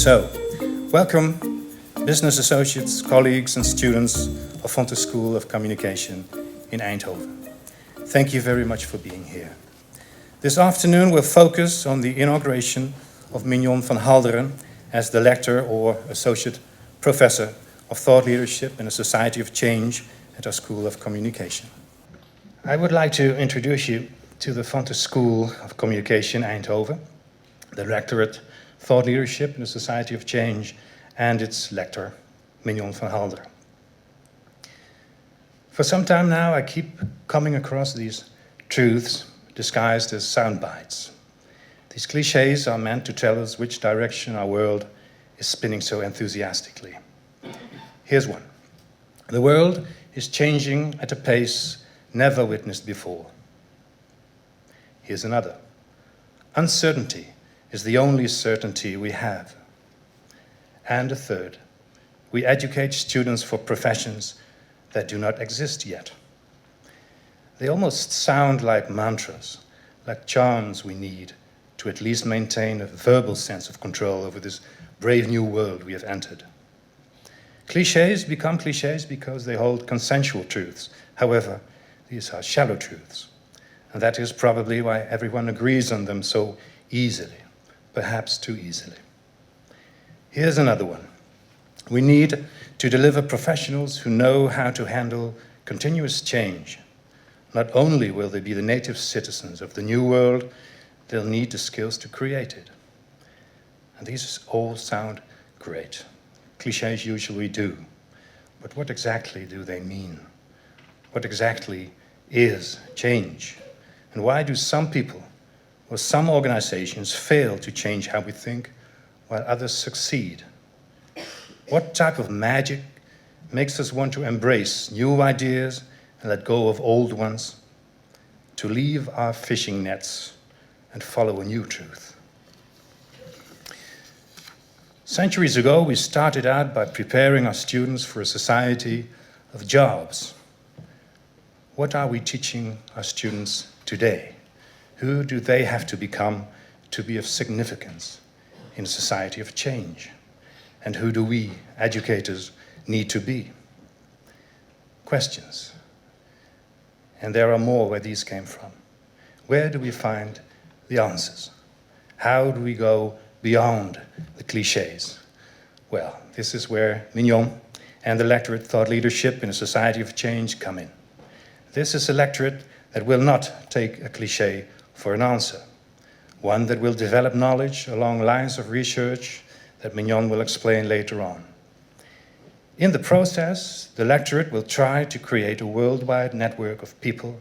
So, welcome, business associates, colleagues and students of Fontys School of Communication in Eindhoven. Thank you very much for being here. This afternoon we'll focus on the inauguration of Mignon van Halderen as the lecturer or associate professor of thought leadership in a society of change at our School of Communication. I would like to introduce you to the Fontys School of Communication Eindhoven, the lectorate Thought Leadership in a Society of Change, and its lecturer, Mignon van Halderen. For some time now, I keep coming across these truths disguised as sound bites. These cliches are meant to tell us which direction our world is spinning so enthusiastically. Here's one. The world is changing at a pace never witnessed before. Here's another. Uncertainty is the only certainty we have. And a third. We educate students for professions that do not exist yet. They almost sound like mantras, like charms we need to at least maintain a verbal sense of control over this brave new world we have entered. Clichés become clichés because they hold consensual truths. However, these are shallow truths. And that is probably why everyone agrees on them so easily, perhaps too easily. Here's another one. We need to deliver professionals who know how to handle continuous change. Not only will they be the native citizens of the new world, they'll need the skills to create it. And these all sound great. Clichés usually do. But what exactly do they mean? What exactly is change? And why do some people or some organizations fail to change how we think while others succeed? What type of magic makes us want to embrace new ideas and let go of old ones, to leave our fishing nets and follow a new truth? Centuries ago, we started out by preparing our students for a society of jobs. What are we teaching our students today? Who do they have to become to be of significance in a society of change? And who do we, educators, need to be? Questions. And there are more where these came from. Where do we find the answers? How do we go beyond the clichés? Well, this is where Mignon and the lectorate Thought Leadership in a Society of Change come in. This is a lectorate that will not take a cliché for an answer, one that will develop knowledge along lines of research that Mignon will explain later on. In the process, the lectorate will try to create a worldwide network of people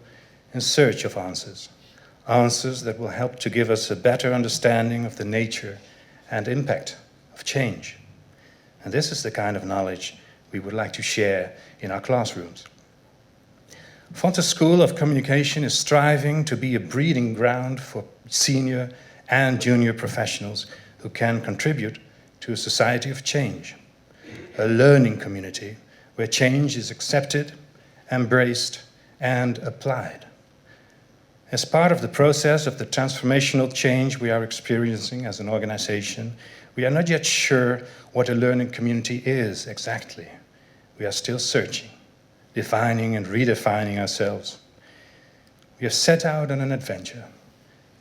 in search of answers, answers that will help to give us a better understanding of the nature and impact of change. And this is the kind of knowledge we would like to share in our classrooms. Fontys School of Communication is striving to be a breeding ground for senior and junior professionals who can contribute to a society of change, a learning community where change is accepted, embraced, and applied. As part of the process of the transformational change we are experiencing as an organization, we are not yet sure what a learning community is exactly. We are still searching, defining and redefining ourselves. We have set out on an adventure.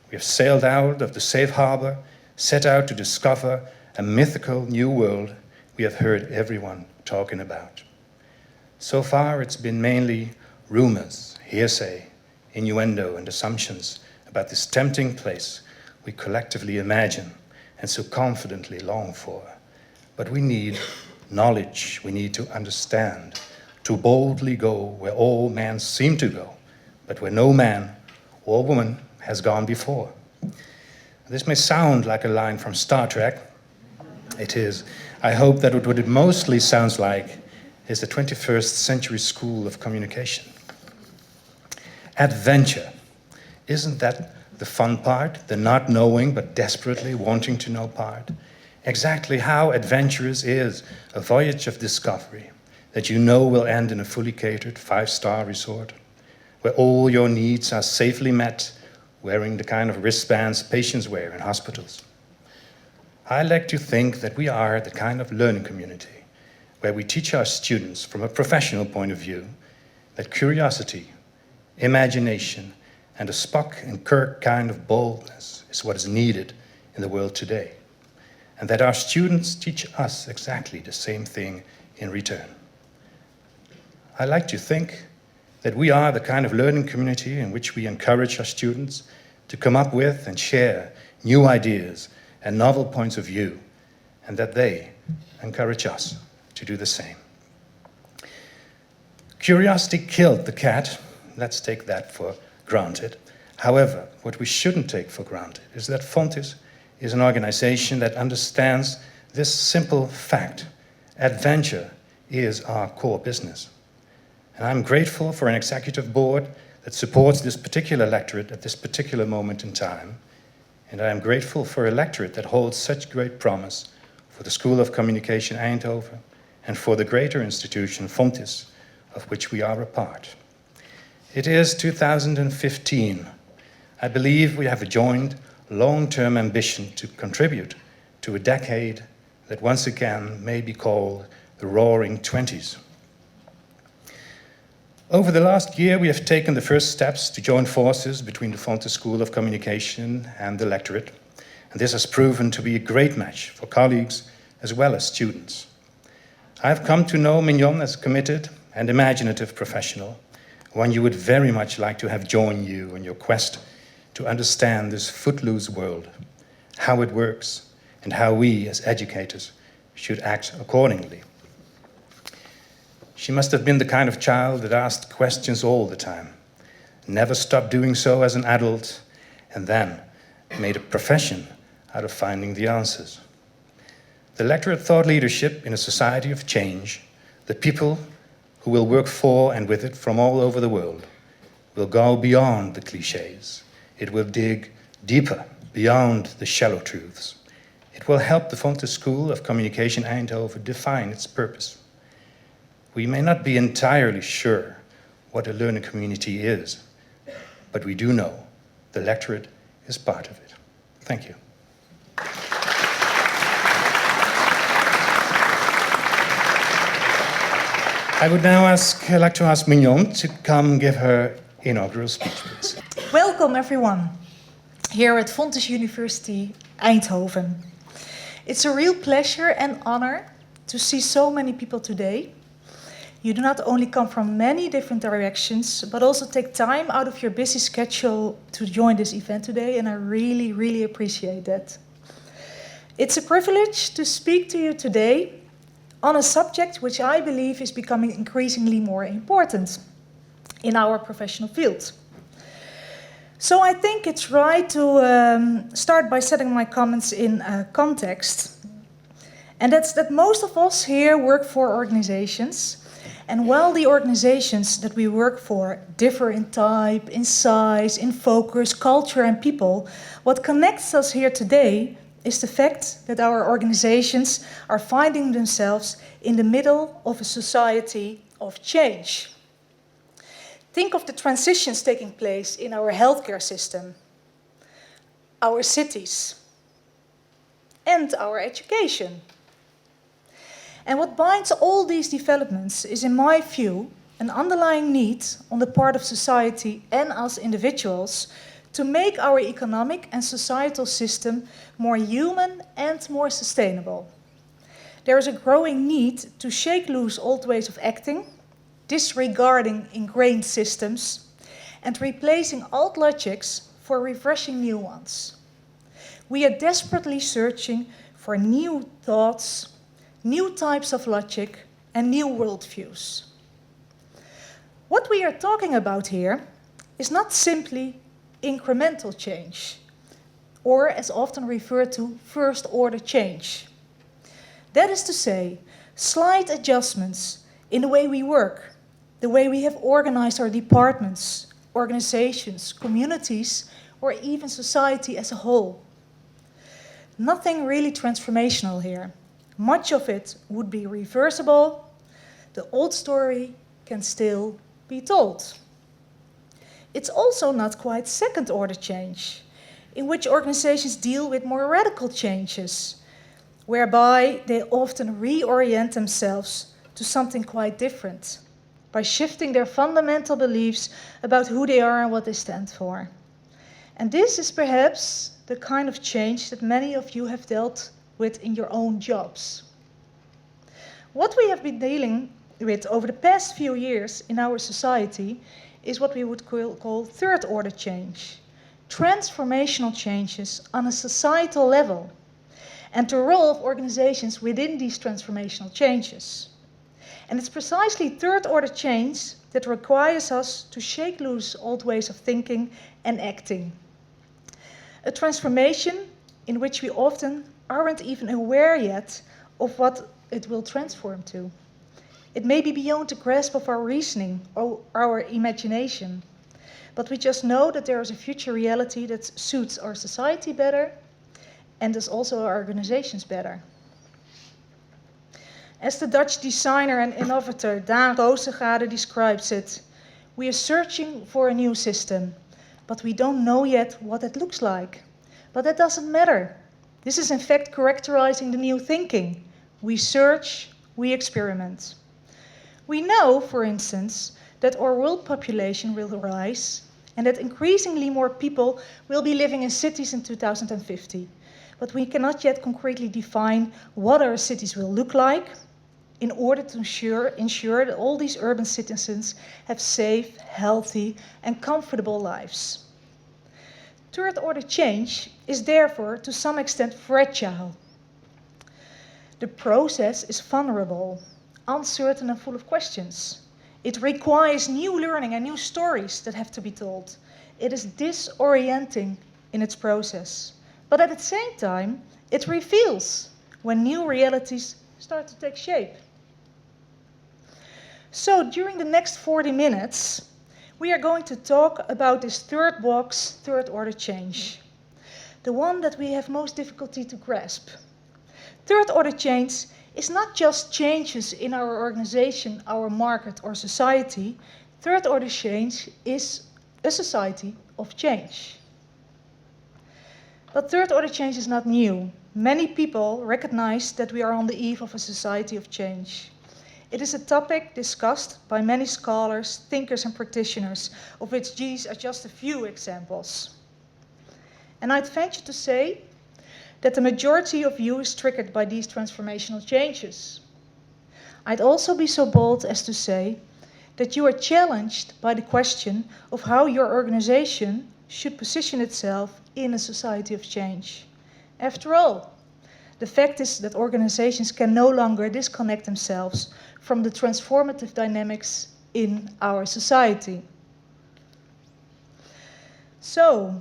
We have sailed out of the safe harbor, set out to discover a mythical new world we have heard everyone talking about. So far, it's been mainly rumors, hearsay, innuendo, and assumptions about this tempting place we collectively imagine and so confidently long for. But we need knowledge, we need to understand, to boldly go where all men seem to go, but where no man or woman has gone before. This may sound like a line from Star Trek. It is. I hope that what it mostly sounds like is the 21st century School of Communication. Adventure. Isn't that the fun part, the not knowing but desperately wanting to know part? Exactly how adventurous is a voyage of discovery that you know will end in a fully catered 5-star resort, where all your needs are safely met, wearing the kind of wristbands patients wear in hospitals. I like to think that we are the kind of learning community where we teach our students from a professional point of view that curiosity, imagination, and a Spock and Kirk kind of boldness is what is needed in the world today, and that our students teach us exactly the same thing in return. I like to think that we are the kind of learning community in which we encourage our students to come up with and share new ideas and novel points of view, and that they encourage us to do the same. Curiosity killed the cat. Let's take that for granted. However, what we shouldn't take for granted is that Fontys is an organization that understands this simple fact. Adventure is our core business. And I'm grateful for an executive board that supports this particular lectorate at this particular moment in time. And I am grateful for a lectorate that holds such great promise for the School of Communication Eindhoven and for the greater institution Fontys, of which we are a part. It is 2015. I believe we have a joint long-term ambition to contribute to a decade that once again may be called the Roaring Twenties. Over the last year, we have taken the first steps to join forces between the Fontys School of Communication and the lectorate, and this has proven to be a great match for colleagues as well as students. I have come to know Mignon as a committed and imaginative professional, one you would very much like to have join you in your quest to understand this footloose world, how it works, and how we as educators should act accordingly. She must have been the kind of child that asked questions all the time, never stopped doing so as an adult, and then made a profession out of finding the answers. The lectorate thought leadership in a society of change, the people who will work for and with it from all over the world, will go beyond the cliches. It will dig deeper, beyond the shallow truths. It will help the Fontys School of Communication Eindhoven define its purpose. We may not be entirely sure what a learning community is, but we do know the lectorate is part of it. Thank you. I would now like to ask Mignon to come give her inaugural speech, please. Welcome everyone here at Fontys University Eindhoven. It's a real pleasure and honor to see so many people today. You do not only come from many different directions, but also take time out of your busy schedule to join this event today, and I really, really appreciate that. It's a privilege to speak to you today on a subject which I believe is becoming increasingly more important in our professional field. So I think it's right to start by setting my comments in context. And that's that most of us here work for organizations. And while the organizations that we work for differ in type, in size, in focus, culture, and people, what connects us here today is the fact that our organizations are finding themselves in the middle of a society of change. Think of the transitions taking place in our healthcare system, our cities, and our education. And what binds all these developments is, in my view, an underlying need on the part of society and us individuals to make our economic and societal system more human and more sustainable. There is a growing need to shake loose old ways of acting, disregarding ingrained systems, and replacing old logics for refreshing new ones. We are desperately searching for new thoughts, new types of logic, and new worldviews. What we are talking about here is not simply incremental change, or as often referred to, first-order change. That is to say, slight adjustments in the way we work, the way we have organized our departments, organizations, communities, or even society as a whole. Nothing really transformational here. Much of it would be reversible. The old story can still be told. It's also not quite second-order change, in which organizations deal with more radical changes, whereby they often reorient themselves to something quite different, by shifting their fundamental beliefs about who they are and what they stand for. And this is perhaps the kind of change that many of you have dealt with in your own jobs. What we have been dealing with over the past few years in our society is what we would call third-order change, transformational changes on a societal level, and the role of organizations within these transformational changes. And it's precisely third-order change that requires us to shake loose old ways of thinking and acting. A transformation in which we often aren't even aware yet of what it will transform to. It may be beyond the grasp of our reasoning or our imagination, but we just know that there is a future reality that suits our society better and thus also our organizations better. As the Dutch designer and innovator Daan Roosegade describes it, we are searching for a new system, but we don't know yet what it looks like. But that doesn't matter. This is in fact characterizing the new thinking. We search, we experiment. We know, for instance, that our world population will rise and that increasingly more people will be living in cities in 2050. But we cannot yet concretely define what our cities will look like in order to ensure that all these urban citizens have safe, healthy, and comfortable lives. Third-order change is therefore to some extent fragile. The process is vulnerable, uncertain and full of questions. It requires new learning and new stories that have to be told. It is disorienting in its process. But at the same time, it reveals when new realities start to take shape. So during the next 40 minutes, we are going to talk about this third box, third-order change, the one that we have most difficulty to grasp. Third-order change is not just changes in our organization, our market, or society. Third-order change is a society of change. But third-order change is not new. Many people recognize that we are on the eve of a society of change. It is a topic discussed by many scholars, thinkers, and practitioners, of which these are just a few examples. And I'd venture to say that the majority of you is triggered by these transformational changes. I'd also be so bold as to say that you are challenged by the question of how your organization should position itself in a society of change. After all, the fact is that organizations can no longer disconnect themselves from the transformative dynamics in our society. So,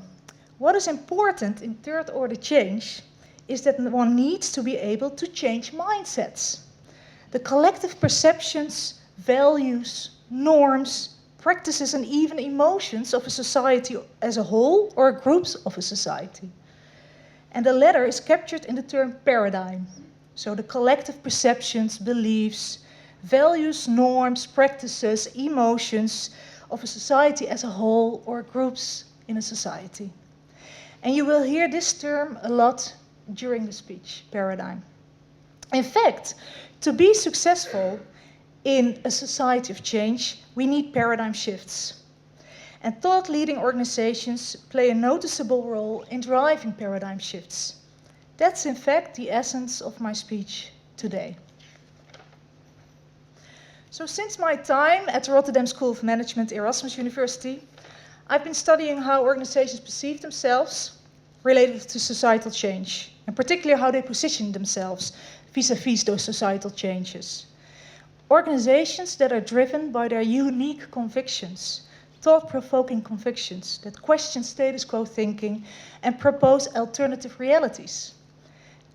what is important in third-order change is that one needs to be able to change mindsets. The collective perceptions, values, norms, practices, and even emotions of a society as a whole or groups of a society. And the latter is captured in the term paradigm. So the collective perceptions, beliefs, values, norms, practices, emotions of a society as a whole or groups in a society. And you will hear this term a lot during the speech, paradigm. In fact, to be successful in a society of change, we need paradigm shifts. And thought-leading organizations play a noticeable role in driving paradigm shifts. That's in fact the essence of my speech today. So since my time at the Rotterdam School of Management, Erasmus University, I've been studying how organizations perceive themselves related to societal change, and particularly how they position themselves vis-à-vis those societal changes. Organizations that are driven by their unique convictions, thought-provoking convictions that question status quo thinking and propose alternative realities.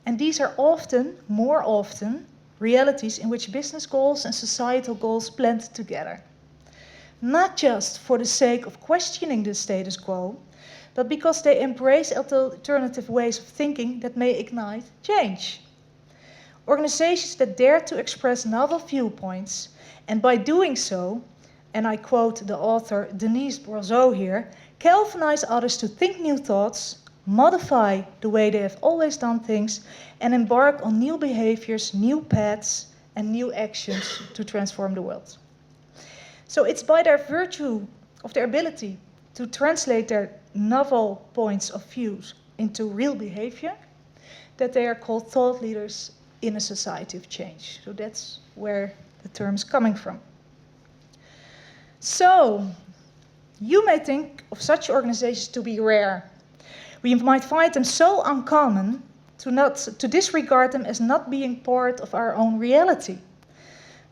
And these are often, more often, realities in which business goals and societal goals blend together. Not just for the sake of questioning the status quo, but because they embrace alternative ways of thinking that may ignite change. Organizations that dare to express novel viewpoints, and by doing so, and I quote the author Denise Bourgeault here, galvanize others to think new thoughts, modify the way they have always done things, and embark on new behaviors, new paths, and new actions to transform the world. So it's by their virtue of their ability to translate their novel points of view into real behavior that they are called thought leaders in a society of change. So that's where the term is coming from. So, you may think of such organizations to be rare. We might find them so uncommon to disregard them as not being part of our own reality.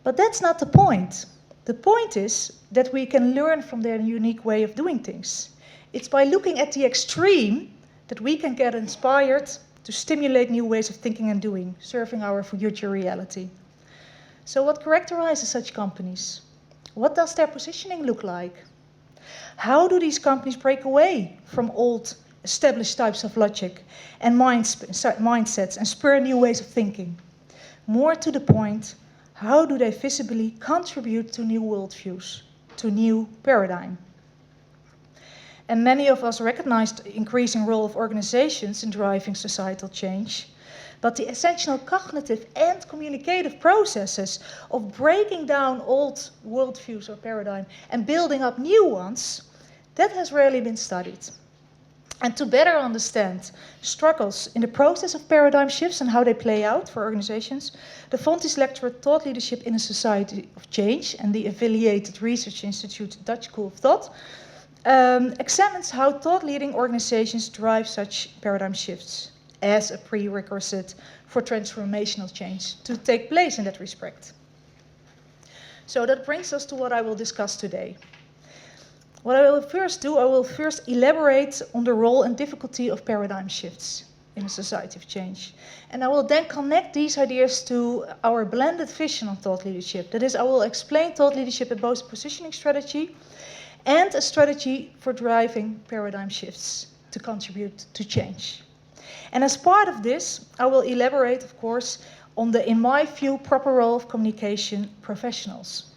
But that's not the point. The point is that we can learn from their unique way of doing things. It's by looking at the extreme that we can get inspired to stimulate new ways of thinking and doing, serving our future reality. So what characterizes such companies? What does their positioning look like? How do these companies break away from old, established types of logic and mindsets and spur new ways of thinking? More to the point, how do they visibly contribute to new worldviews, to new paradigm? And many of us recognize the increasing role of organizations in driving societal change, but the essential cognitive and communicative processes of breaking down old worldviews or paradigm and building up new ones, that has rarely been studied. And to better understand struggles in the process of paradigm shifts and how they play out for organizations, the Fontys lecturer Thought Leadership in a Society of Change and the affiliated research institute Dutch School of Thought examines how thought-leading organizations drive such paradigm shifts as a prerequisite for transformational change to take place in that respect. So that brings us to what I will discuss today. What I will first do, I will first elaborate on the role and difficulty of paradigm shifts in a society of change. And I will then connect these ideas to our blended vision on thought leadership. That is, I will explain thought leadership as both a positioning strategy and a strategy for driving paradigm shifts to contribute to change. And as part of this, I will elaborate, of course, on the, in my view, proper role of communication professionals.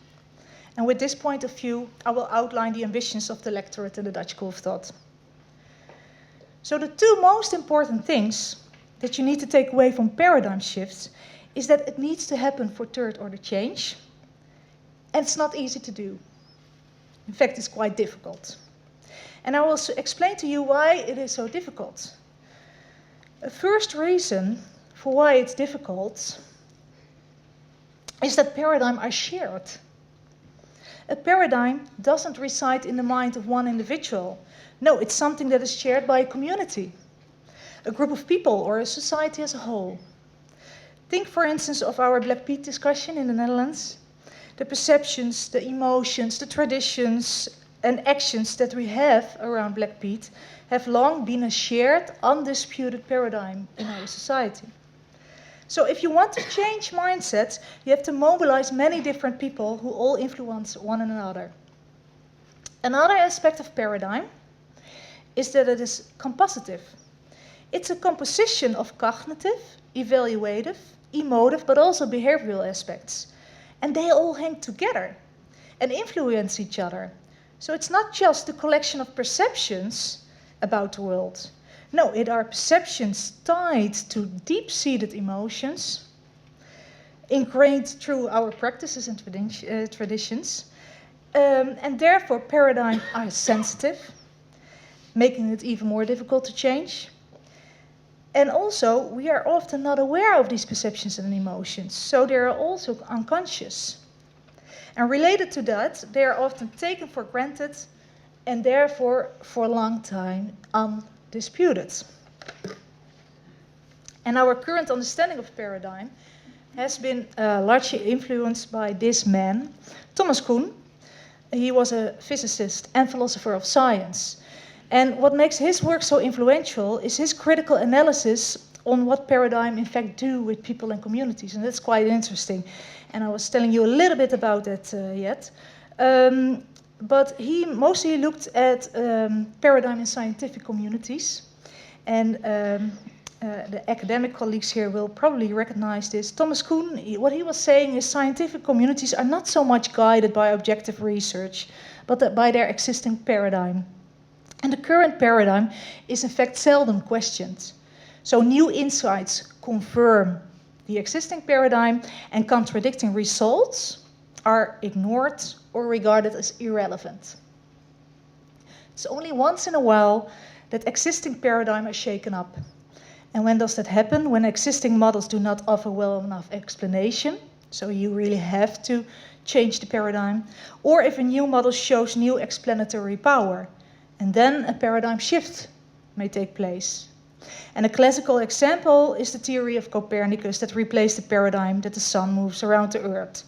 And with this point of view, I will outline the ambitions of the lectorate in the Dutch School of Thought. So the two most important things that you need to take away from paradigm shifts is that it needs to happen for third order change, and it's not easy to do. In fact, it's quite difficult. And I will explain to you why it is so difficult. A first reason for why it's difficult is that paradigms are shared. A paradigm doesn't reside in the mind of one individual. No, it's something that is shared by a community, a group of people, or a society as a whole. Think, for instance, of our Black Pete discussion in the Netherlands. The perceptions, the emotions, the traditions and actions that we have around Black Pete have long been a shared, undisputed paradigm in our society. So if you want to change mindsets, you have to mobilize many different people who all influence one another. Another aspect of paradigm is that it is compositive. It's a composition of cognitive, evaluative, emotive, but also behavioral aspects. And they all hang together and influence each other. So it's not just a collection of perceptions about the world. No, it are perceptions tied to deep-seated emotions, ingrained through our practices and traditions, and therefore paradigms are sensitive, making it even more difficult to change. And also, we are often not aware of these perceptions and emotions, so they are also unconscious. And related to that, they are often taken for granted and therefore, for a long time, undisputed. And our current understanding of paradigm has been largely influenced by this man, Thomas Kuhn. He was a physicist and philosopher of science. And what makes his work so influential is his critical analysis on what paradigm in fact do with people and communities. And that's quite interesting. And I was telling you a little bit about that yet. But he mostly looked at paradigm in scientific communities. And the academic colleagues here will probably recognize this. Thomas Kuhn, what he was saying is scientific communities are not so much guided by objective research, but by their existing paradigm. And the current paradigm is in fact seldom questioned. So new insights confirm the existing paradigm, and contradicting results are ignored or regarded as irrelevant. It's only once in a while that existing paradigm is shaken up. And when does that happen? When existing models do not offer well enough explanation, so you really have to change the paradigm, or if a new model shows new explanatory power, and then a paradigm shift may take place. And a classical example is the theory of Copernicus that replaced the paradigm that the sun moves around the earth.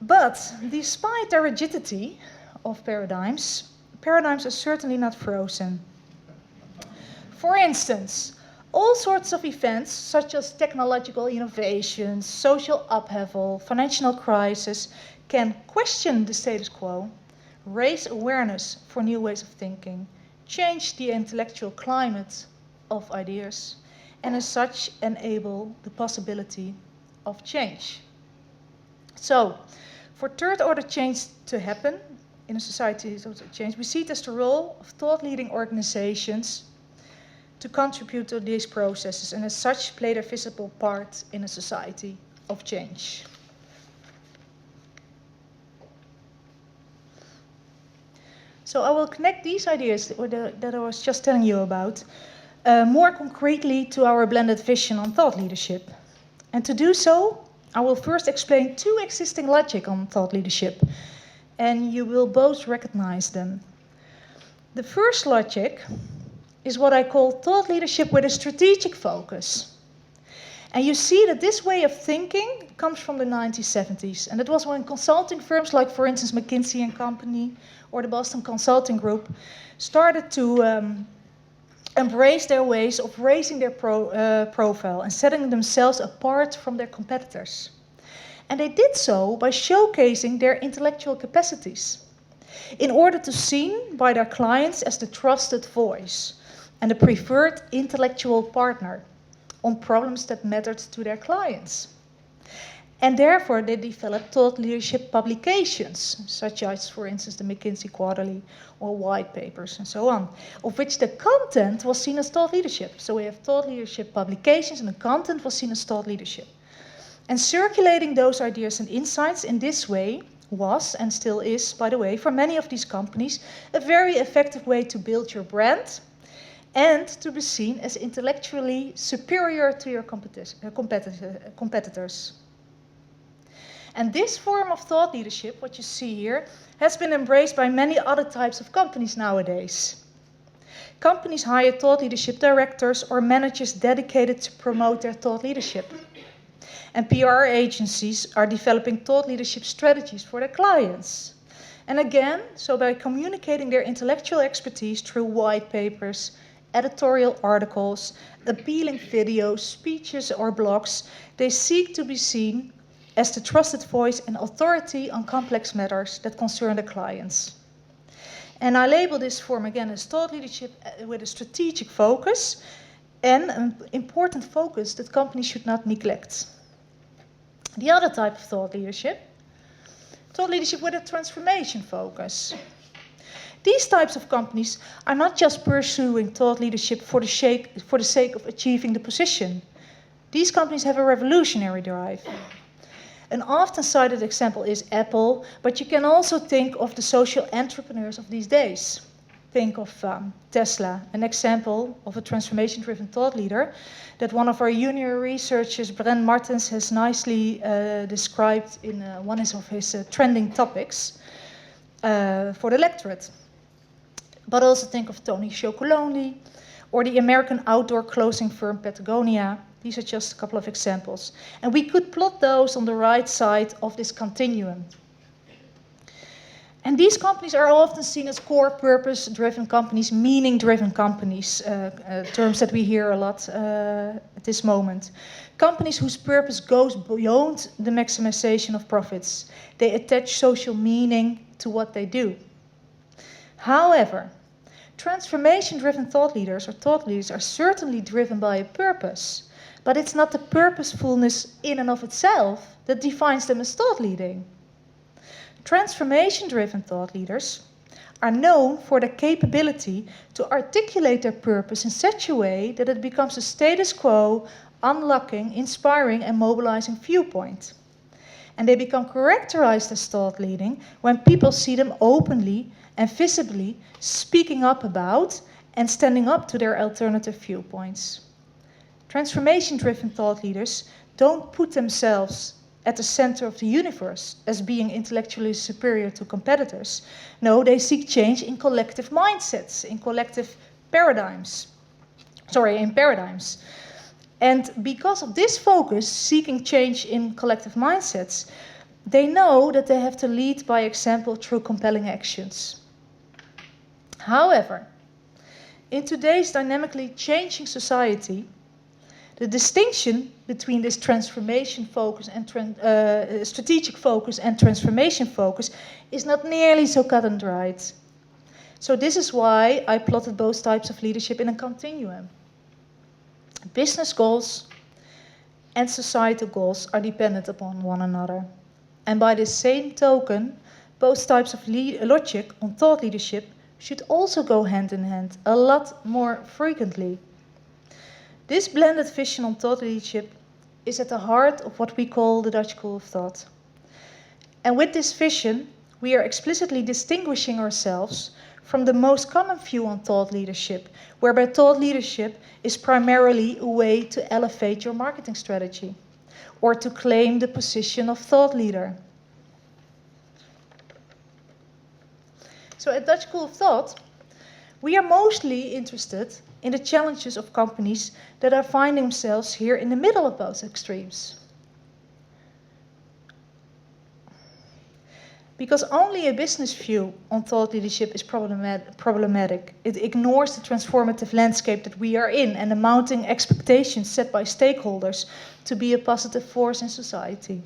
But despite the rigidity of paradigms are certainly not frozen. For instance, all sorts of events such as technological innovations, social upheaval, financial crisis can question the status quo, raise awareness for new ways of thinking, change the intellectual climate of ideas, and as such enable the possibility of change. So, for third order change to happen in a society of change, we see it as the role of thought leading organizations to contribute to these processes, and as such play their visible part in a society of change. So I will connect these ideas that I was just telling you about more concretely to our blended vision on thought leadership. And to do so, I will first explain two existing logic on thought leadership, and you will both recognize them. The first logic is what I call thought leadership with a strategic focus. And you see that this way of thinking comes from the 1970s. And it was when consulting firms like, for instance, McKinsey & Company or the Boston Consulting Group started to embrace their ways of raising their profile and setting themselves apart from their competitors. And they did so by showcasing their intellectual capacities in order to be seen by their clients as the trusted voice and the preferred intellectual partner on problems that mattered to their clients. And therefore they developed thought leadership publications, such as, for instance, the McKinsey Quarterly or white papers and so on, of which the content was seen as thought leadership. So we have thought leadership publications and the content was seen as thought leadership. And circulating those ideas and insights in this way was, and still is, by the way, for many of these companies, a very effective way to build your brand and to be seen as intellectually superior to your competitors. And this form of thought leadership, what you see here, has been embraced by many other types of companies nowadays. Companies hire thought leadership directors or managers dedicated to promote their thought leadership. And PR agencies are developing thought leadership strategies for their clients. And again, so by communicating their intellectual expertise through white papers, editorial articles, appealing videos, speeches, or blogs, they seek to be seen as the trusted voice and authority on complex matters that concern the clients. And I label this form again as thought leadership with a strategic focus and an important focus that companies should not neglect. The other type of thought leadership with a transformation focus. These types of companies are not just pursuing thought leadership for the sake of achieving the position. These companies have a revolutionary drive. An often cited example is Apple, but you can also think of the social entrepreneurs of these days. Think of Tesla, an example of a transformation-driven thought leader that one of our junior researchers, Brent Martens, has nicely described in one of his trending topics for the electorate. But also think of Tony Chocolonely or the American outdoor clothing firm Patagonia. These are just a couple of examples. And we could plot those on the right side of this continuum. And these companies are often seen as core purpose-driven companies, meaning-driven companies, terms that we hear a lot at this moment. Companies whose purpose goes beyond the maximization of profits. They attach social meaning to what they do. However, transformation-driven thought leaders are certainly driven by a purpose, but it's not the purposefulness in and of itself that defines them as thought leading. Transformation-driven thought leaders are known for their capability to articulate their purpose in such a way that it becomes a status quo, unlocking, inspiring, and mobilizing viewpoint. And they become characterized as thought leading when people see them openly and visibly speaking up about and standing up to their alternative viewpoints. Transformation-driven thought leaders don't put themselves at the center of the universe as being intellectually superior to competitors. No, they seek change in collective mindsets, in collective paradigms. In paradigms. And because of this focus, seeking change in collective mindsets, they know that they have to lead by example through compelling actions. However, in today's dynamically changing society, the distinction between this transformation focus and strategic focus and transformation focus is not nearly so cut and dried. So this is why I plotted both types of leadership in a continuum. Business goals and societal goals are dependent upon one another. And by the same token, both types of logic on thought leadership should also go hand in hand a lot more frequently. This blended vision on thought leadership is at the heart of what we call the Dutch School of Thought. And with this vision, we are explicitly distinguishing ourselves from the most common view on thought leadership, whereby thought leadership is primarily a way to elevate your marketing strategy or to claim the position of thought leader. So at Dutch School of Thought, we are mostly interested in the challenges of companies that are finding themselves here in the middle of both extremes. Because only a business view on thought leadership is problematic. It ignores the transformative landscape that we are in and the mounting expectations set by stakeholders to be a positive force in society.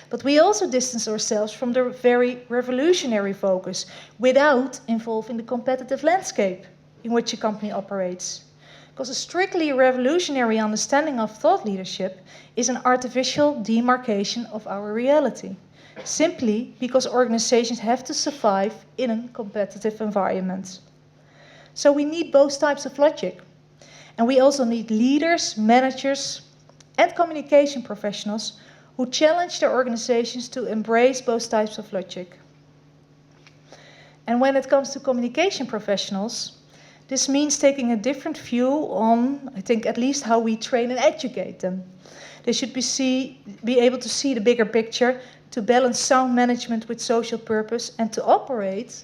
But we also distance ourselves from the very revolutionary focus without involving the competitive landscape in which a company operates. Because a strictly revolutionary understanding of thought leadership is an artificial demarcation of our reality, simply because organizations have to survive in a competitive environment. So we need both types of logic. And we also need leaders, managers, and communication professionals who challenge their organizations to embrace both types of logic. And when it comes to communication professionals, this means taking a different view on, I think, at least how we train and educate them. They should be able to see the bigger picture, to balance sound management with social purpose, and to operate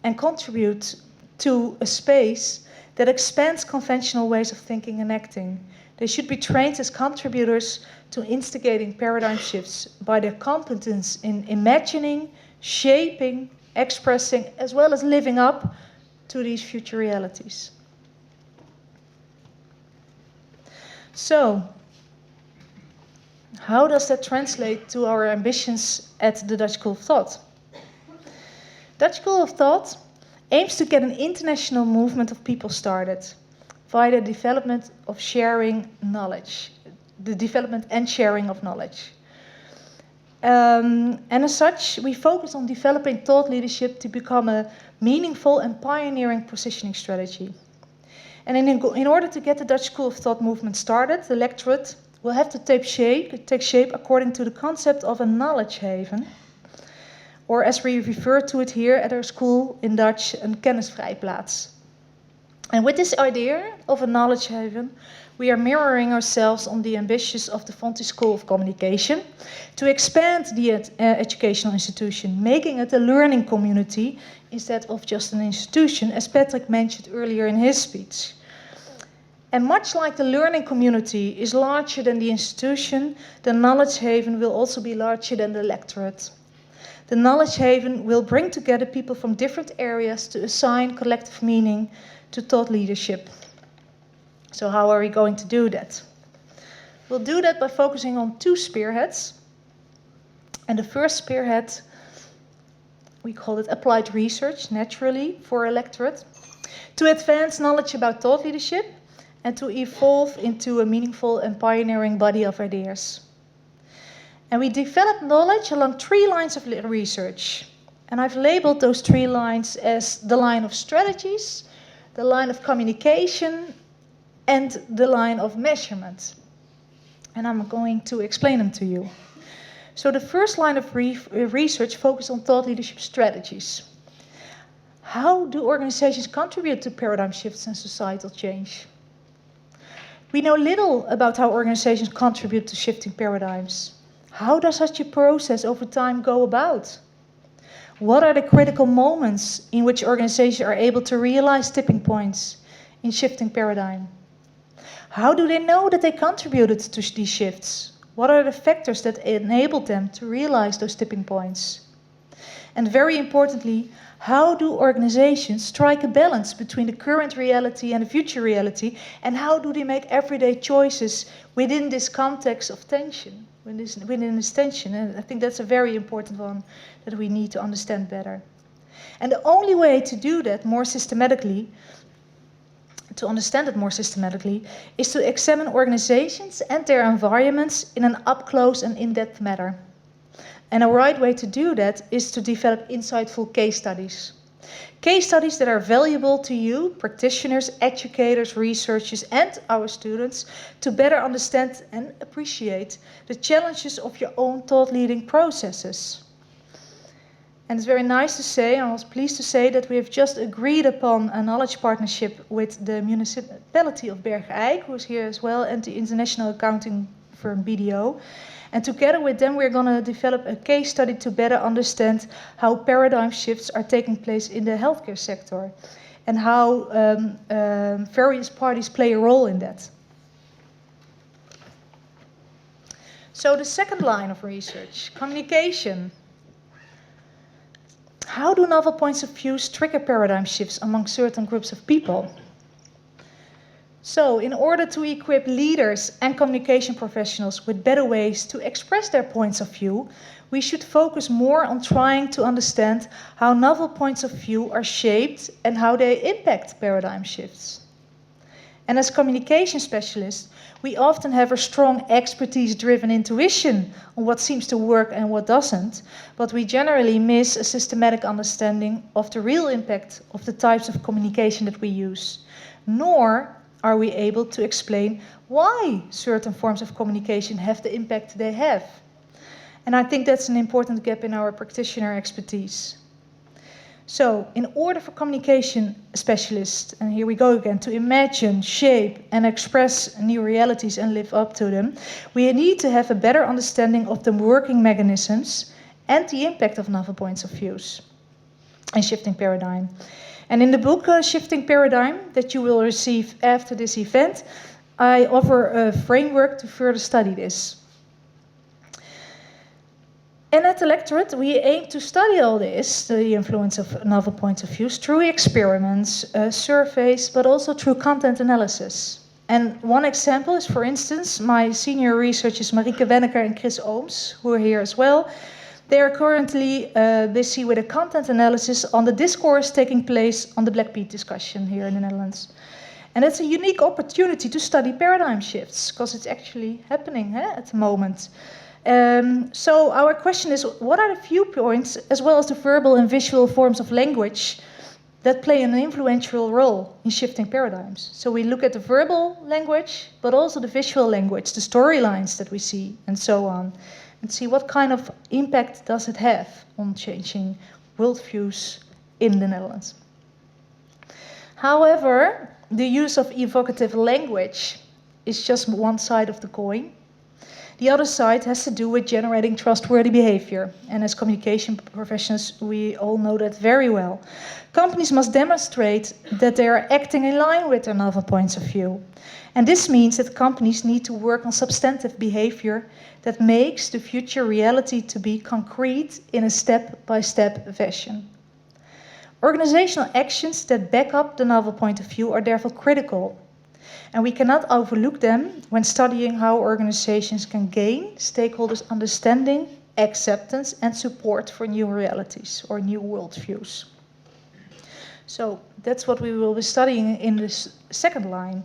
and contribute to a space that expands conventional ways of thinking and acting. They should be trained as contributors to instigating paradigm shifts by their competence in imagining, shaping, expressing, as well as living up to these future realities. So, how does that translate to our ambitions at the Dutch School of Thought? Dutch School of Thought aims to get an international movement of people started via the development of sharing knowledge, the development and sharing of knowledge. And as such, we focus on developing thought leadership to become a meaningful and pioneering positioning strategy. And in order to get the Dutch School of Thought movement started, the lectorate will have to take shape according to the concept of a knowledge haven, or as we refer to it here at our school in Dutch, een kennisvrijplaats. And with this idea of a knowledge haven, we are mirroring ourselves on the ambitions of the Fontys School of Communication to expand the educational institution, making it a learning community instead of just an institution, as Patrick mentioned earlier in his speech. And much like the learning community is larger than the institution, the knowledge haven will also be larger than the lectorate. The knowledge haven will bring together people from different areas to assign collective meaning to thought leadership. So how are we going to do that? We'll do that by focusing on two spearheads. And the first spearhead, we call it applied research, naturally, for a lectorate, to advance knowledge about thought leadership and to evolve into a meaningful and pioneering body of ideas. And we develop knowledge along three lines of research. And I've labeled those 3 lines as the line of strategies, the line of communication, and the line of measurement. And I'm going to explain them to you. So the first line of research focused on thought leadership strategies. How do organizations contribute to paradigm shifts and societal change? We know little about how organizations contribute to shifting paradigms. How does such a process over time go about? What are the critical moments in which organizations are able to realize tipping points in shifting paradigm? How do they know that they contributed to these shifts? What are the factors that enabled them to realize those tipping points? And very importantly, how do organizations strike a balance between the current reality and the future reality? And how do they make everyday choices within this context of tension? Within this tension, and I think that's a very important one that we need to understand better. And the only way to do that more systematically, to understand it more systematically, is to examine organizations and their environments in an up-close and in-depth manner. And a right way to do that is to develop insightful case studies. Case studies that are valuable to you, practitioners, educators, researchers, and our students to better understand and appreciate the challenges of your own thought leading processes. And it's very nice to say, I was pleased to say, that we have just agreed upon a knowledge partnership with the municipality of Bergen-Eik, who's here as well, and the international accounting firm BDO. And together with them, we're going to develop a case study to better understand how paradigm shifts are taking place in the healthcare sector and how various parties play a role in that. So the second line of research, communication. How do novel points of view trigger paradigm shifts among certain groups of people? So, in order to equip leaders and communication professionals with better ways to express their points of view, we should focus more on trying to understand how novel points of view are shaped and how they impact paradigm shifts. And as communication specialists, we often have a strong expertise-driven intuition on what seems to work and what doesn't, but we generally miss a systematic understanding of the real impact of the types of communication that we use, nor are we able to explain why certain forms of communication have the impact they have. And I think that's an important gap in our practitioner expertise. So, in order for communication specialists, and here we go again, to imagine, shape, and express new realities and live up to them, we need to have a better understanding of the working mechanisms and the impact of novel points of views and shifting paradigm. And in the book, Shifting Paradigm, that you will receive after this event, I offer a framework to further study this. And at the lectorate, we aim to study all this, the influence of novel points of view, through experiments, surveys, but also through content analysis. And one example is, for instance, my senior researchers Marieke Wenneker and Chris Ooms, who are here as well. They are currently busy with a content analysis on the discourse taking place on the Black Pete discussion here in the Netherlands. And it's a unique opportunity to study paradigm shifts, because it's actually happening at the moment. So our question is, what are the viewpoints, as well as the verbal and visual forms of language, that play an influential role in shifting paradigms? So we look at the verbal language, but also the visual language, the storylines that we see, and so on. And see what kind of impact does it have on changing worldviews in the Netherlands. However, the use of evocative language is just one side of the coin. The other side has to do with generating trustworthy behavior. And as communication professionals, we all know that very well. Companies must demonstrate that they are acting in line with their novel points of view. And this means that companies need to work on substantive behavior that makes the future reality to be concrete in a step-by-step fashion. Organizational actions that back up the novel point of view are therefore critical. And we cannot overlook them when studying how organizations can gain stakeholders' understanding, acceptance, and support for new realities or new worldviews. So that's what we will be studying in this second line.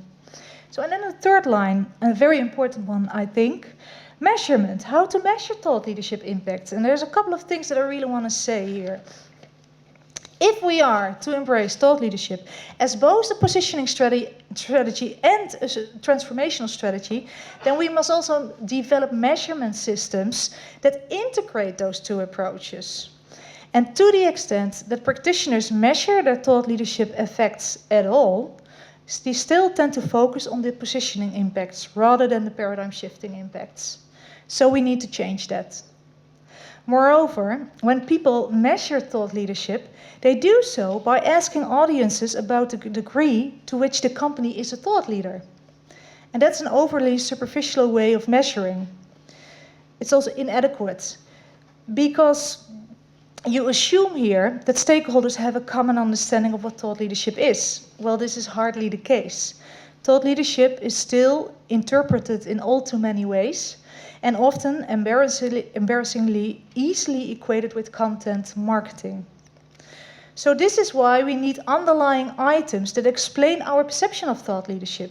So, and then the third line, a very important one, I think, measurement. How to measure thought leadership impact. And there's a couple of things that I really want to say here. If we are to embrace thought leadership as both a positioning strategy and a transformational strategy, then we must also develop measurement systems that integrate those two approaches. And to the extent that practitioners measure their thought leadership effects at all, they still tend to focus on the positioning impacts rather than the paradigm shifting impacts. So we need to change that. Moreover, when people measure thought leadership, they do so by asking audiences about the degree to which the company is a thought leader. And that's an overly superficial way of measuring. It's also inadequate, because you assume here that stakeholders have a common understanding of what thought leadership is. Well, this is hardly the case. Thought leadership is still interpreted in all too many ways, and often embarrassingly easily equated with content marketing. So this is why we need underlying items that explain our perception of thought leadership.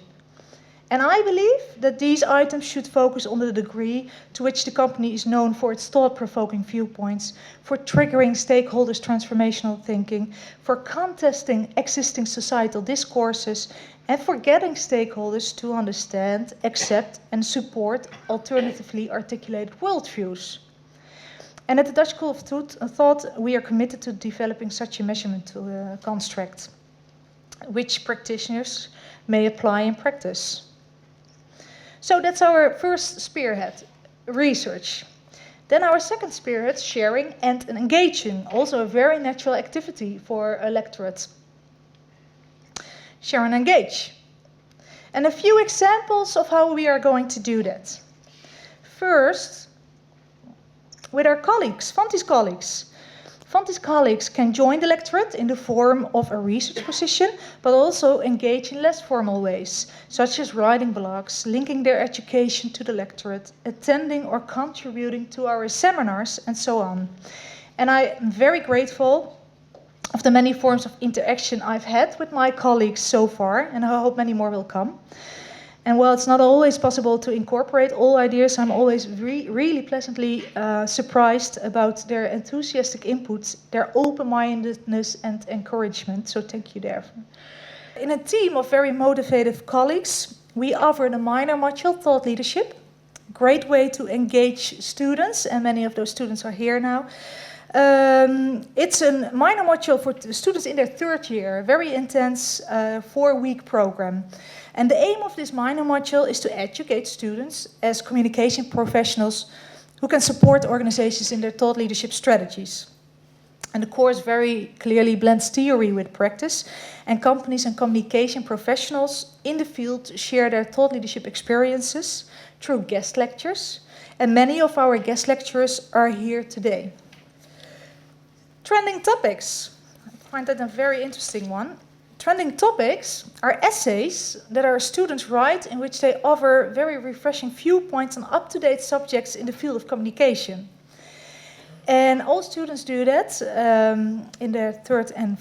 And I believe that these items should focus on the degree to which the company is known for its thought-provoking viewpoints, for triggering stakeholders' transformational thinking, for contesting existing societal discourses, and for getting stakeholders to understand, accept, and support alternatively articulated worldviews. And at the Dutch School of Thought, we are committed to developing such a measurement construct, which practitioners may apply in practice. So that's our first spearhead, research. Then our second spearhead, sharing and engaging, also a very natural activity for a lectorate. Share and engage. And a few examples of how we are going to do that. First, with our colleagues, Fontys colleagues. Fontys colleagues can join the lectorate in the form of a research position, but also engage in less formal ways, such as writing blogs, linking their education to the lectorate, attending or contributing to our seminars, and so on. And I am very grateful of the many forms of interaction I've had with my colleagues so far, and I hope many more will come. And while it's not always possible to incorporate all ideas, I'm always really pleasantly surprised about their enthusiastic inputs, their open-mindedness and encouragement. So thank you there. In a team of very motivated colleagues, we offer the minor module Thought Leadership. Great way to engage students, and many of those students are here now. It's a minor module for students in their third year, a very intense 4-week program. And the aim of this minor module is to educate students as communication professionals who can support organizations in their thought leadership strategies. And the course very clearly blends theory with practice, and companies and communication professionals in the field share their thought leadership experiences through guest lectures, and many of our guest lecturers are here today. Trending topics. I find that a very interesting one. Trending topics are essays that our students write in which they offer very refreshing viewpoints on up-to-date subjects in the field of communication. And all students do that in their third and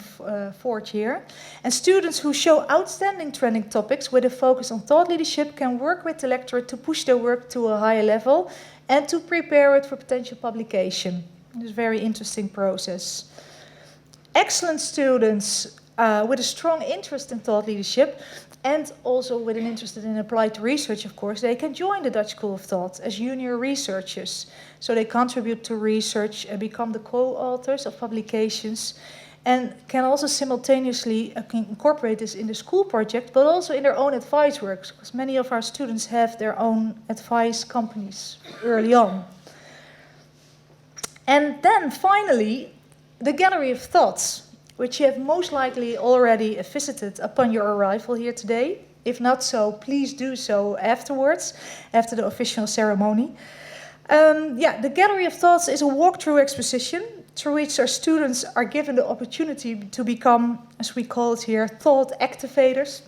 fourth year. And students who show outstanding trending topics with a focus on thought leadership can work with the lecturer to push their work to a higher level and to prepare it for potential publication. It's a very interesting process. Excellent students with a strong interest in thought leadership and also with an interest in applied research, of course, they can join the Dutch School of Thought as junior researchers. So they contribute to research and become the co-authors of publications and can also simultaneously incorporate this in the school project, but also in their own advice works, because many of our students have their own advice companies early on. And then finally, the Gallery of Thoughts, which you have most likely already visited upon your arrival here today. If not so, please do so afterwards, after the official ceremony. The Gallery of Thoughts is a walkthrough exposition through which our students are given the opportunity to become, as we call it here, thought activators,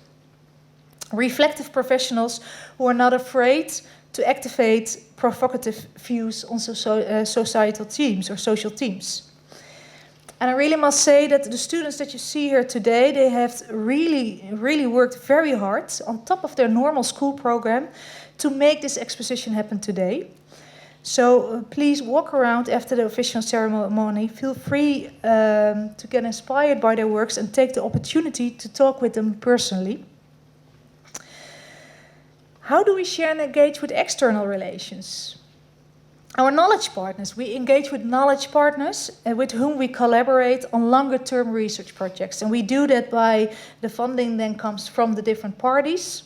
reflective professionals who are not afraid to activate provocative views on societal themes or social themes. And I really must say that the students that you see here today, they have really worked very hard on top of their normal school program to make this exposition happen today. So please walk around after the official ceremony. Feel free to get inspired by their works and take the opportunity to talk with them personally. How do we share and engage with external relations? Our knowledge partners. We engage with knowledge partners with whom we collaborate on longer-term research projects. And we do that by the funding then comes from the different parties,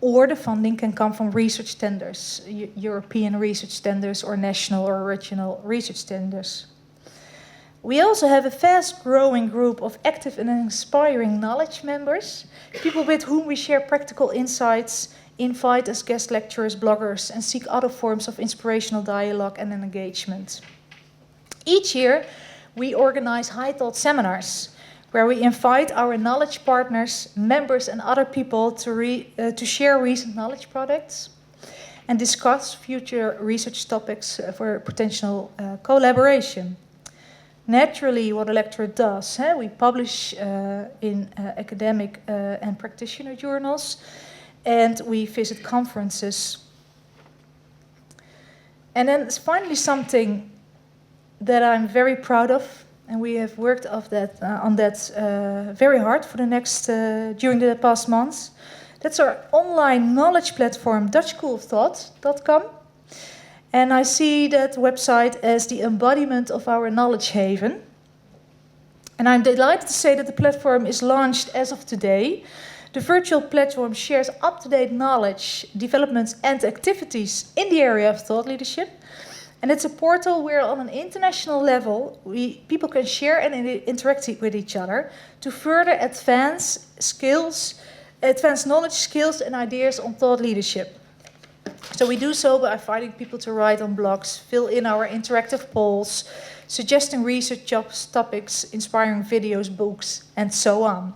or the funding can come from research tenders, European research tenders or national or regional research tenders. We also have a fast-growing group of active and inspiring knowledge members, people with whom we share practical insights, invite as guest lecturers, bloggers, and seek other forms of inspirational dialogue and engagement. Each year, we organize high thought seminars, where we invite our knowledge partners, members, and other people to share recent knowledge products and discuss future research topics for potential collaboration. Naturally, what a lecturer does, we publish in academic and practitioner journals, and we visit conferences. And then finally something that I'm very proud of, and we have worked on that very hard for during the past months. That's our online knowledge platform, DutchSchoolofThought.com. And I see that website as the embodiment of our knowledge haven. And I'm delighted to say that the platform is launched as of today. The virtual platform shares up-to-date knowledge, developments, and activities in the area of thought leadership. And it's a portal where, on an international level, people can share and interact with each other to further advance knowledge, skills, and ideas on thought leadership. So we do so by inviting people to write on blogs, fill in our interactive polls, suggesting research topics, inspiring videos, books, and so on.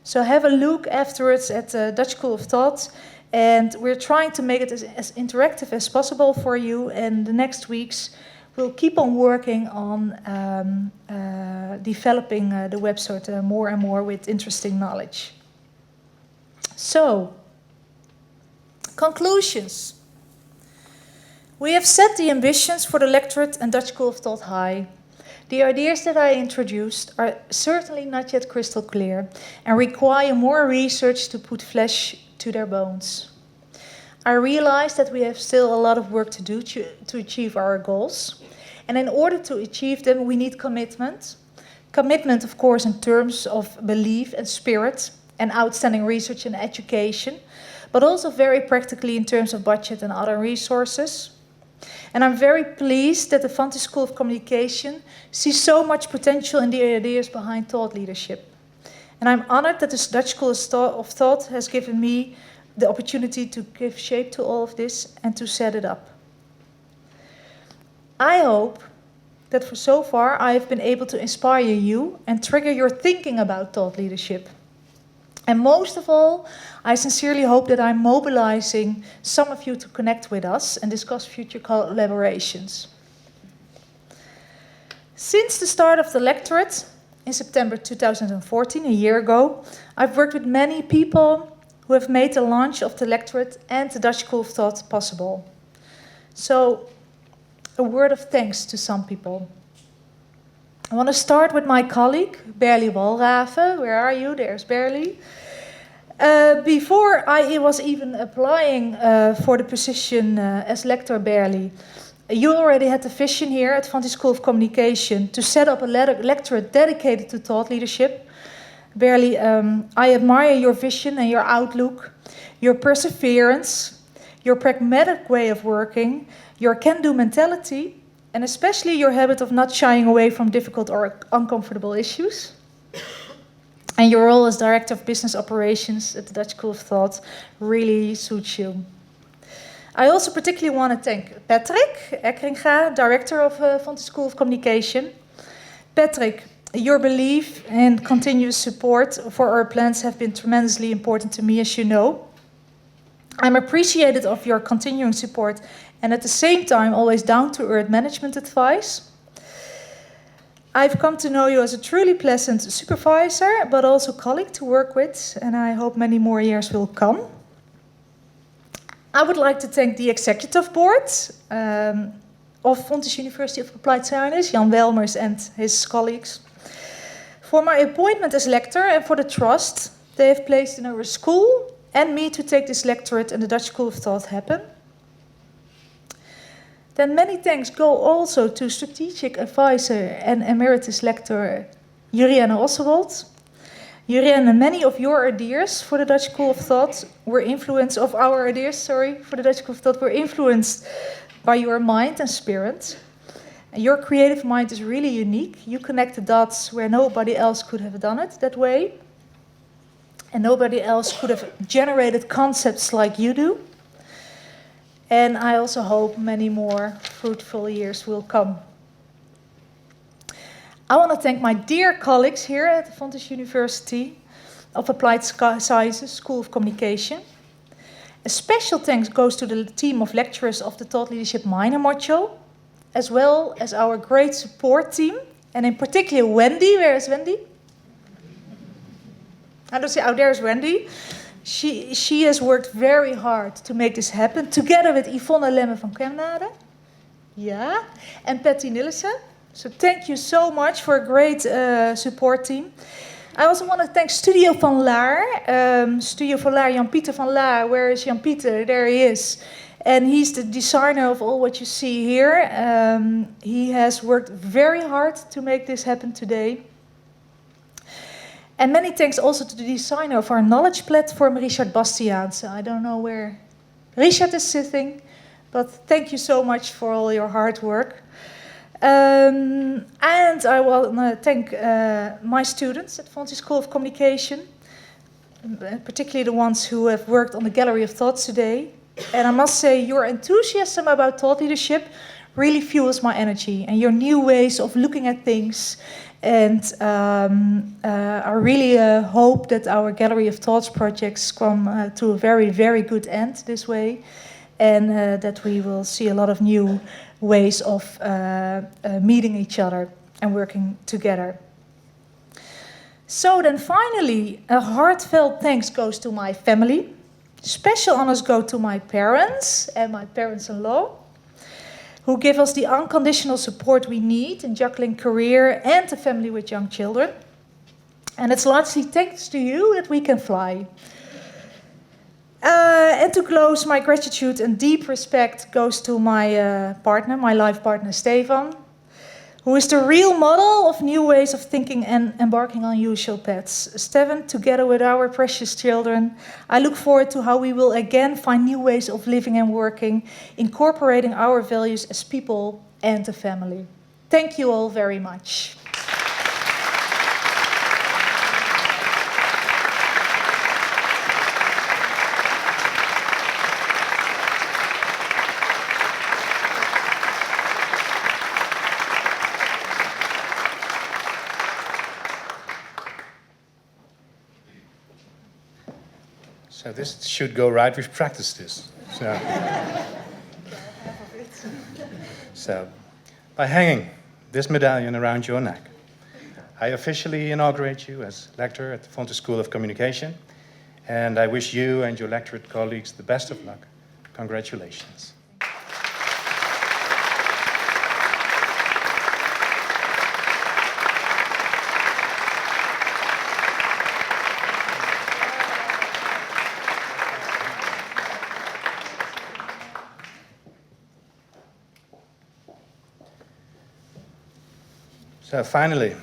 So have a look afterwards at the Dutch School of Thought, and we're trying to make it as interactive as possible for you. And the next weeks, we'll keep on working on developing the website more and more with interesting knowledge. So, conclusions. We have set the ambitions for the lectorate and Dutch School of Thought high. The ideas that I introduced are certainly not yet crystal clear and require more research to put flesh to their bones. I realize that we have still a lot of work to do to achieve our goals. And in order to achieve them, we need commitment. Commitment, of course, in terms of belief and spirit and outstanding research and education, but also very practically in terms of budget and other resources. And I'm very pleased that the Fontys School of Communication sees so much potential in the ideas behind thought leadership. And I'm honored that the Dutch School of Thought has given me the opportunity to give shape to all of this and to set it up. I hope that for so far I have been able to inspire you and trigger your thinking about thought leadership. And most of all, I sincerely hope that I'm mobilizing some of you to connect with us and discuss future collaborations. Since the start of the lectorate in September 2014, a year ago, I've worked with many people who have made the launch of the lectorate and the Dutch School of Thought possible. So, a word of thanks to some people. I want to start with my colleague, Berlie Walraven. Where are you? There's Berlie. Before I was even applying for the position as lector, Berlie, you already had the vision here at Fontys School of Communication to set up a lectorate dedicated to thought leadership. Berlie, I admire your vision and your outlook, your perseverance, your pragmatic way of working, your can-do mentality, and especially your habit of not shying away from difficult or uncomfortable issues. And your role as Director of Business Operations at the Dutch School of Thought really suits you. I also particularly want to thank Patrick Eckringa, Director of Fontys School of Communication. Patrick, your belief and continuous support for our plans have been tremendously important to me, as you know. I'm appreciative of your continuing support and at the same time always down-to-earth management advice. I've come to know you as a truly pleasant supervisor, but also colleague to work with, and I hope many more years will come. I would like to thank the executive board of Fontys University of Applied Sciences, Jan Welmers and his colleagues, for my appointment as lecturer and for the trust they have placed in our school and me to take this lectorate in the Dutch School of Thought happen. Then many thanks go also to strategic advisor and emeritus lecturer Jurianne Oswald. Jurianne, many of your ideas for the Dutch School of Thought were influenced, of our ideas, for the Dutch School of Thought were influenced by your mind and spirit. And your creative mind is really unique. You connect the dots where nobody else could have done it that way. And nobody else could have generated concepts like you do. And I also hope many more fruitful years will come. I want to thank my dear colleagues here at the Fontys University of Applied Sciences School of Communication. A special thanks goes to the team of lecturers of the Thought Leadership minor module, as well as our great support team, and in particular Wendy. Where is Wendy? I don't see. Oh, there's Wendy. She has worked very hard to make this happen, together with Yvonne Lemme van Kemnade. Yeah, and Patty Nillissen. So thank you so much for a great support team. I also want to thank Studio van Laar. Studio van Laar, Jan-Pieter van Laar. Where is Jan-Pieter? There he is. And he's the designer of all what you see here. He has worked very hard to make this happen today. And many thanks also to the designer of our knowledge platform, Richard Bastiaans. I don't know where Richard is sitting, but thank you so much for all your hard work. And I want to thank my students at Fontys School of Communication, particularly the ones who have worked on the Gallery of Thoughts today. And I must say, your enthusiasm about thought leadership really fuels my energy, and your new ways of looking at things. And I really hope that our Gallery of Thoughts projects come to a very, very good end this way, and that we will see a lot of new ways of meeting each other and working together. So then finally, a heartfelt thanks goes to my family. Special honors go to my parents and my parents-in-law, who give us the unconditional support we need in juggling career and a family with young children. And it's largely thanks to you that we can fly. And to close, my gratitude and deep respect goes to my partner, my life partner, Stefan, who is the real model of new ways of thinking and embarking on unusual paths. Stefan, together with our precious children, I look forward to how we will again find new ways of living and working, incorporating our values as people and a family. Thank you all very much. So this should go right. We've practiced this. So by hanging this medallion around your neck, I officially inaugurate you as lecturer at the Fontys School of Communication, and I wish you and your lectorate colleagues the best of luck. Congratulations. So finally,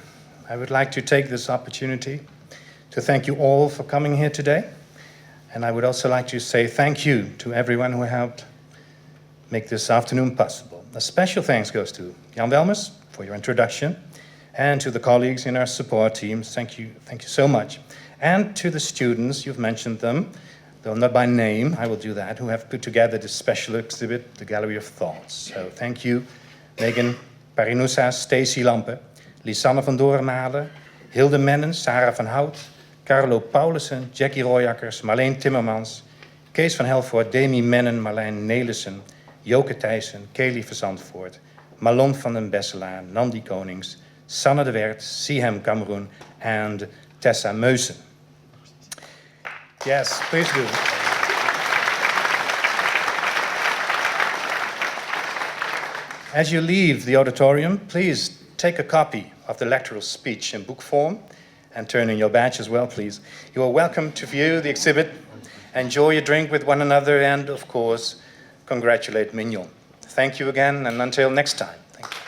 I would like to take this opportunity to thank you all for coming here today. And I would also like to say thank you to everyone who helped make this afternoon possible. A special thanks goes to Jan Welmers for your introduction, and to the colleagues in our support teams. Thank you so much. And to the students, you've mentioned them, though not by name, I will do that, who have put together this special exhibit, the Gallery of Thoughts. So thank you, Megan Parinusa, Stacy Lampe, Lisanne van Doornmalen, Hilde Mennens, Sarah van Hout, Carlo Paulussen, Jackie Royakkers, Marleen Timmermans, Kees van Helvoort, Demi Mennen, Marlijn Nelissen, Joke Thijssen, Kelly Verzandvoort, Malon van den Besselaar, Nandi Konings, Sanne de Wert, Sihem Cameroon, and Tessa Meusen. Yes, please do. As you leave the auditorium, please take a copy of the lectural speech in book form and turn in your badge as well, please. You are welcome to view the exhibit, enjoy a drink with one another, and, of course, congratulate Mignon. Thank you again, and until next time. Thank you.